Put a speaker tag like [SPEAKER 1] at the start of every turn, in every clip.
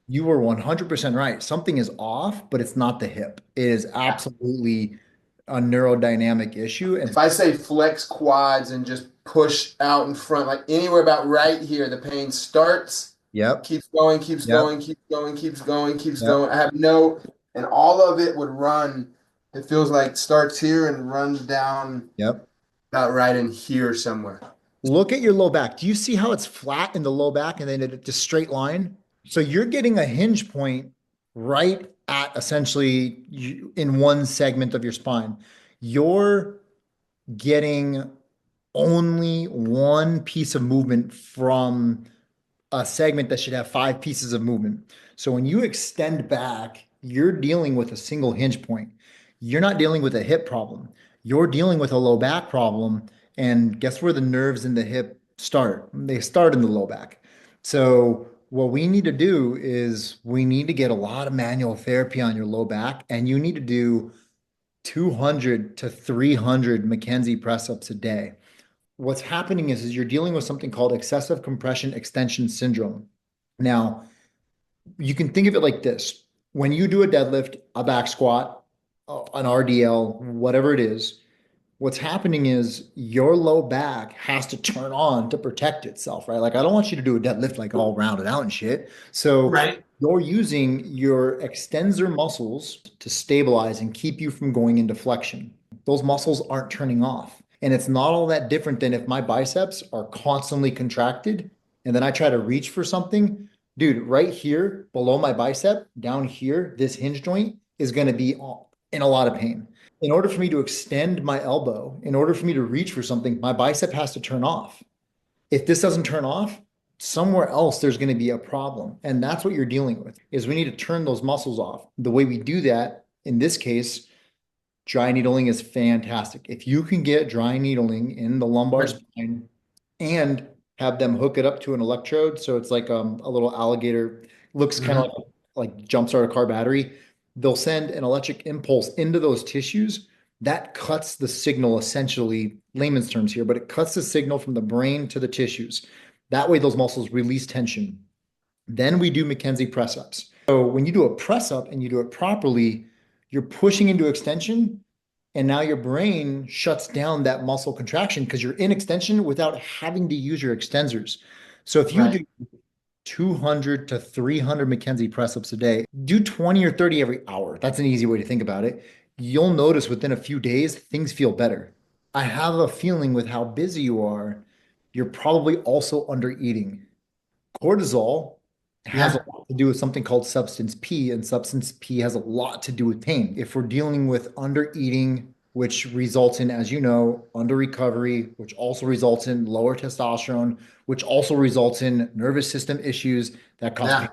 [SPEAKER 1] You were 100% right. Something is off, but it's not the hip. It is absolutely a neurodynamic issue. And
[SPEAKER 2] If I say flex quads and just push out in front, like anywhere about right here, the pain starts,
[SPEAKER 1] yep,
[SPEAKER 2] keeps going, keeps
[SPEAKER 1] yep,
[SPEAKER 2] going, keeps going, keeps going, keeps
[SPEAKER 1] yep,
[SPEAKER 2] going. I have no, and all of it would run. It feels like starts here and runs down
[SPEAKER 1] yep.
[SPEAKER 2] about right in here somewhere.
[SPEAKER 1] Look at your low back. Do you see how it's flat in the low back and then it's a straight line? So you're getting a hinge point right at essentially in one segment of your spine. You're getting only one piece of movement from a segment that should have five pieces of movement. So when you extend back, you're dealing with a single hinge point. You're not dealing with a hip problem. You're dealing with a low back problem. And guess where the nerves in the hip start? They start in the low back. So what we need to do is we need to get a lot of manual therapy on your low back, and you need to do 200 to 300 McKenzie press ups a day. What's happening is you're dealing with something called excessive compression extension syndrome. Now, you can think of it like this. When you do a deadlift, a back squat, an RDL, whatever it is, what's happening is your low back has to turn on to protect itself, right? Like, I don't want you to do a deadlift like all rounded out and shit. So
[SPEAKER 2] Right.
[SPEAKER 1] you're using your extensor muscles to stabilize and keep you from going into flexion. Those muscles aren't turning off. And it's not all that different than if my biceps are constantly contracted and then I try to reach for something. Dude, right here below my bicep, down here, this hinge joint is going to be in a lot of pain. In order for me to extend my elbow, in order for me to reach for something, my bicep has to turn off. If this doesn't turn off, somewhere else there's going to be a problem. And that's what you're dealing with is we need to turn those muscles off. The way we do that in this case, dry needling is fantastic. If you can get dry needling in the lumbar
[SPEAKER 2] Right.
[SPEAKER 1] spine and have them hook it up to an electrode, so it's like a little alligator, looks kind of
[SPEAKER 2] Mhm.
[SPEAKER 1] like jumpstart a car battery. They'll send an electric impulse into those tissues that cuts the signal, essentially, layman's terms here, but it cuts the signal from the brain to the tissues. That way, those muscles release tension. Then we do McKenzie press ups. So when you do a press up and you do it properly, you're pushing into extension, and now your brain shuts down that muscle contraction because you're in extension without having to use your extensors. So if you
[SPEAKER 2] Right.
[SPEAKER 1] do 200 to 300 McKenzie press ups a day, do 20 or 30 every hour. That's an easy way to think about it. You'll notice within a few days, things feel better. I have a feeling with how busy you are, you're probably also under eating. Cortisol has a
[SPEAKER 2] Yeah.
[SPEAKER 1] lot to do with something called substance P, and substance P has a lot to do with pain. If we're dealing with under eating, which results in, as you know, under recovery, which also results in lower testosterone, which also results in nervous system issues that cause pain.
[SPEAKER 2] Yeah.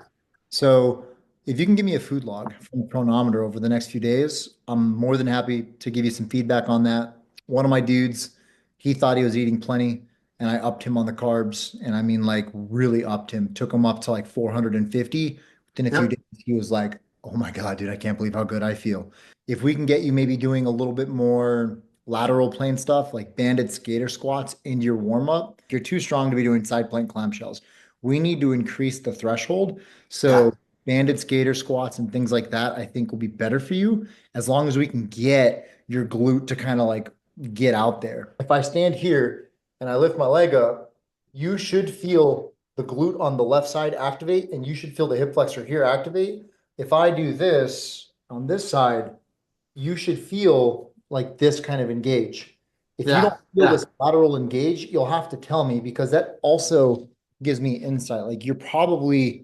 [SPEAKER 1] So, if you can give me a food log from the chronometer over the next few days, I'm more than happy to give you some feedback on that. One of my dudes, he thought he was eating plenty and I upped him on the carbs. And I mean, like, really upped him, took him up to like 450. Within a few
[SPEAKER 2] Yep.
[SPEAKER 1] days, he was like, oh my God, dude, I can't believe how good I feel. If we can get you maybe doing a little bit more lateral plane stuff, like banded skater squats into your warm up, you're too strong to be doing side plank clamshells. We need to increase the threshold.
[SPEAKER 2] Yeah.
[SPEAKER 1] So, banded skater squats and things like that, I think will be better for you as long as we can get your glute to kind of like get out there. If I stand here and I lift my leg up, you should feel the glute on the left side activate, and you should feel the hip flexor here activate. If I do this on this side, you should feel like this kind of engage. If you don't
[SPEAKER 2] Yeah.
[SPEAKER 1] feel this
[SPEAKER 2] Yeah.
[SPEAKER 1] lateral engage, you'll have to tell me because that also gives me insight. Like you're probably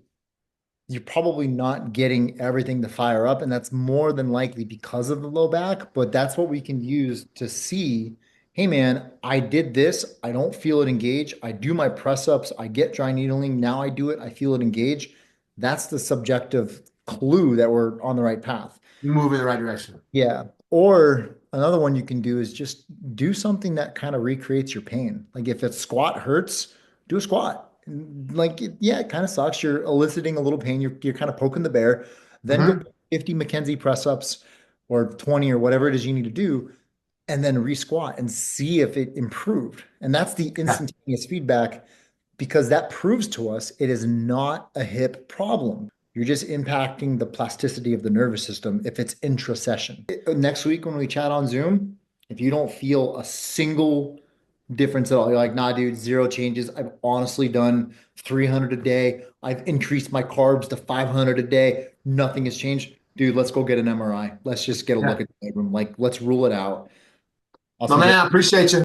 [SPEAKER 1] not getting everything to fire up, and that's more than likely because of the low back. But that's what we can use to see, hey man, I did this, I don't feel it engage. I do my press ups, I get dry needling, now I do it, I feel it engage. That's the subjective clue that we're on the right path.
[SPEAKER 2] Move in the right direction.
[SPEAKER 1] Yeah. Or another one you can do is just do something that kind of recreates your pain. Like if a squat hurts, do a squat. Like, yeah, it kind of sucks. You're eliciting a little pain. You're kind of poking the bear. Then go
[SPEAKER 2] Hmm.
[SPEAKER 1] 50 McKenzie press ups or 20 or whatever it is you need to do, and then re-squat and see if it improved. And that's the instantaneous feedback because that proves to us it is not a hip problem. You're just impacting the plasticity of the nervous system if it's intra-session. Next week when we chat on Zoom, if you don't feel a single difference at all, you're like, nah, dude, zero changes. I've honestly done 300 a day. I've increased my carbs to 500 a day. Nothing has changed. Dude, let's go get an MRI. Let's just get a look
[SPEAKER 2] Yeah.
[SPEAKER 1] at the room. Like, let's rule it out. I'll
[SPEAKER 2] My
[SPEAKER 1] send
[SPEAKER 2] man,
[SPEAKER 1] you
[SPEAKER 2] I appreciate you.